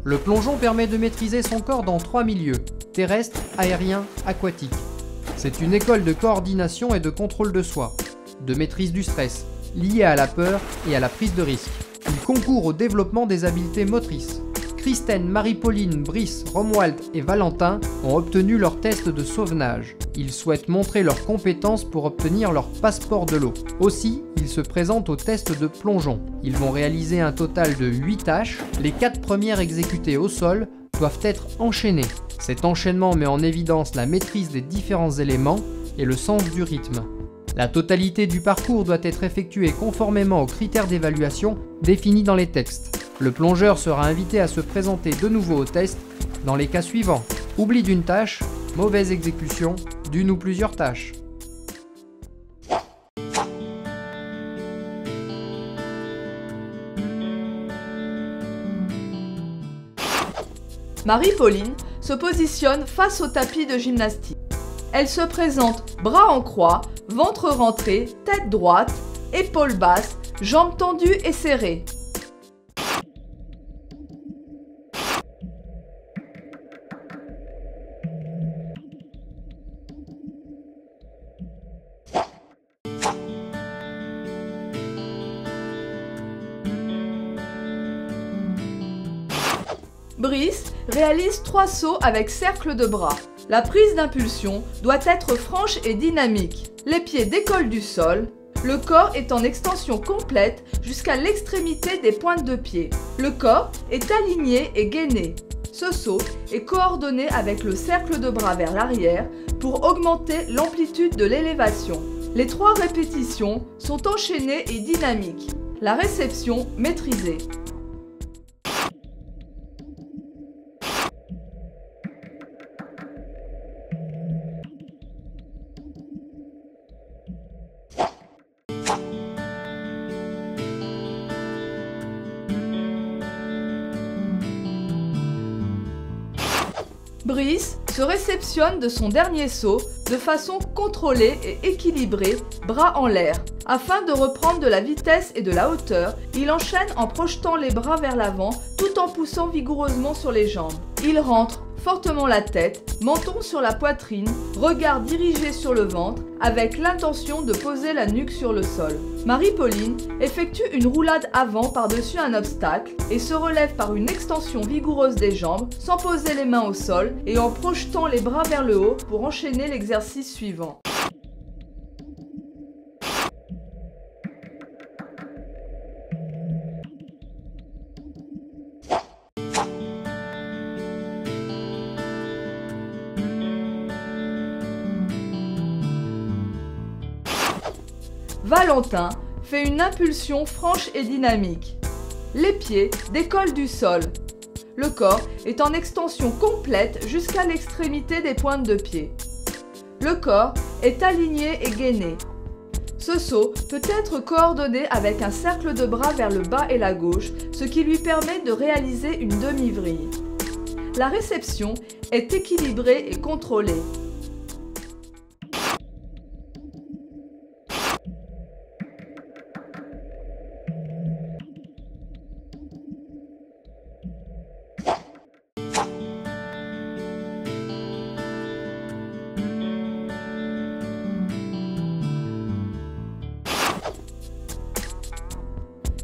Le plongeon permet de maîtriser son corps dans 3 milieux, terrestre, aérien, aquatique. C'est une école de coordination et de contrôle de soi, de maîtrise du stress, lié à la peur et à la prise de risque. Il concourt au développement des habiletés motrices. Kristen, Marie-Pauline, Brice, Romuald et Valentin ont obtenu leur test de sauvetage. Ils souhaitent montrer leurs compétences pour obtenir leur passeport de l'eau. Aussi, ils se présentent au test de plongeon. Ils vont réaliser un total de 8 tâches. Les 4 premières exécutées au sol doivent être enchaînées. Cet enchaînement met en évidence la maîtrise des différents éléments et le sens du rythme. La totalité du parcours doit être effectuée conformément aux critères d'évaluation définis dans les textes. Le plongeur sera invité à se présenter de nouveau au test dans les cas suivants. Oubli d'une tâche, mauvaise exécution d'une ou plusieurs tâches. Marie-Pauline se positionne face au tapis de gymnastique. Elle se présente bras en croix, ventre rentré, tête droite, épaules basses, jambes tendues et serrées. Brice réalise 3 sauts avec cercle de bras. La prise d'impulsion doit être franche et dynamique. Les pieds décollent du sol. Le corps est en extension complète jusqu'à l'extrémité des pointes de pied. Le corps est aligné et gainé. Ce saut est coordonné avec le cercle de bras vers l'arrière pour augmenter l'amplitude de l'élévation. Les 3 répétitions sont enchaînées et dynamiques. La réception maîtrisée. Brice se réceptionne de son dernier saut de façon contrôlée et équilibrée, bras en l'air. Afin de reprendre de la vitesse et de la hauteur, il enchaîne en projetant les bras vers l'avant tout en poussant vigoureusement sur les jambes. Il rentre fortement la tête, menton sur la poitrine, regard dirigé sur le ventre avec l'intention de poser la nuque sur le sol. Marie-Pauline effectue une roulade avant par-dessus un obstacle et se relève par une extension vigoureuse des jambes sans poser les mains au sol et en projetant les bras vers le haut pour enchaîner l'exercice suivant. Valentin fait une impulsion franche et dynamique. Les pieds décollent du sol. Le corps est en extension complète jusqu'à l'extrémité des pointes de pied. Le corps est aligné et gainé. Ce saut peut être coordonné avec un cercle de bras vers le bas et la gauche, ce qui lui permet de réaliser une demi-vrille. La réception est équilibrée et contrôlée.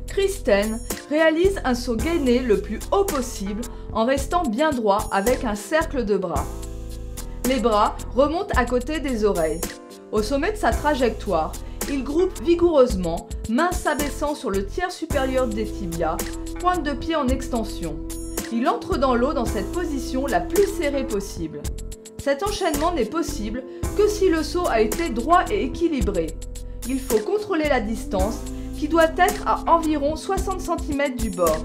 Kristen réalise un saut gainé le plus haut possible en restant bien droit avec un cercle de bras. Les bras remontent à côté des oreilles. Au sommet de sa trajectoire, il groupe vigoureusement, mains s'abaissant sur le tiers supérieur des tibias, pointe de pied en extension. Il entre dans l'eau dans cette position la plus serrée possible. Cet enchaînement n'est possible que si le saut a été droit et équilibré. Il faut contrôler la distance qui doit être à environ 60 cm du bord.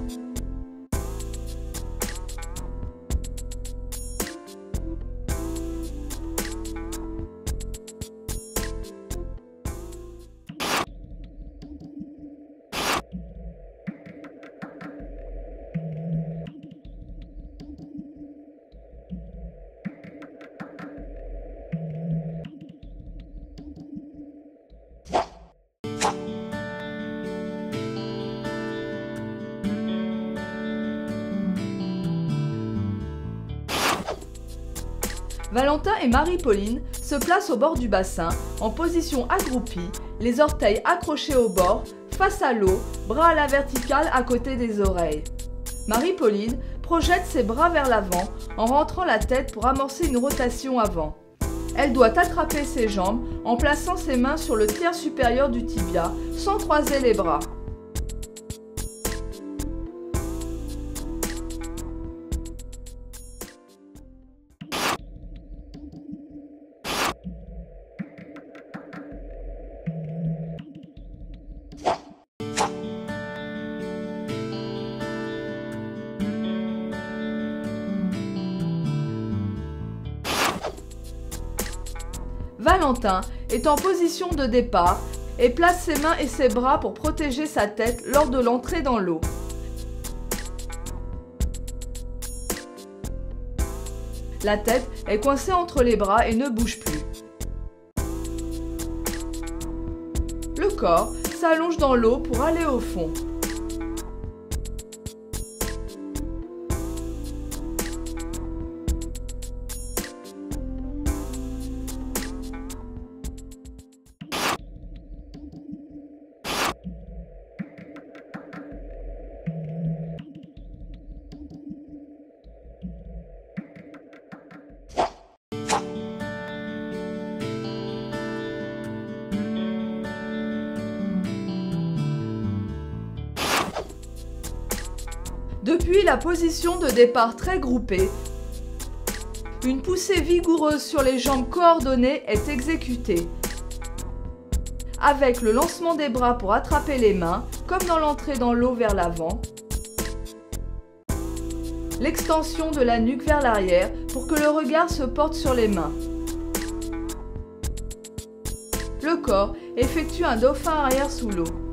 Valentin et Marie-Pauline se placent au bord du bassin, en position accroupie, les orteils accrochés au bord, face à l'eau, bras à la verticale à côté des oreilles. Marie-Pauline projette ses bras vers l'avant en rentrant la tête pour amorcer une rotation avant. Elle doit attraper ses jambes en plaçant ses mains sur le tiers supérieur du tibia sans croiser les bras. Valentin est en position de départ et place ses mains et ses bras pour protéger sa tête lors de l'entrée dans l'eau. La tête est coincée entre les bras et ne bouge plus. Le corps s'allonge dans l'eau pour aller au fond. Depuis la position de départ très groupée, une poussée vigoureuse sur les jambes coordonnées est exécutée. Avec le lancement des bras pour attraper les mains, comme dans l'entrée dans l'eau vers l'avant. L'extension de la nuque vers l'arrière pour que le regard se porte sur les mains. Le corps effectue un dauphin arrière sous l'eau.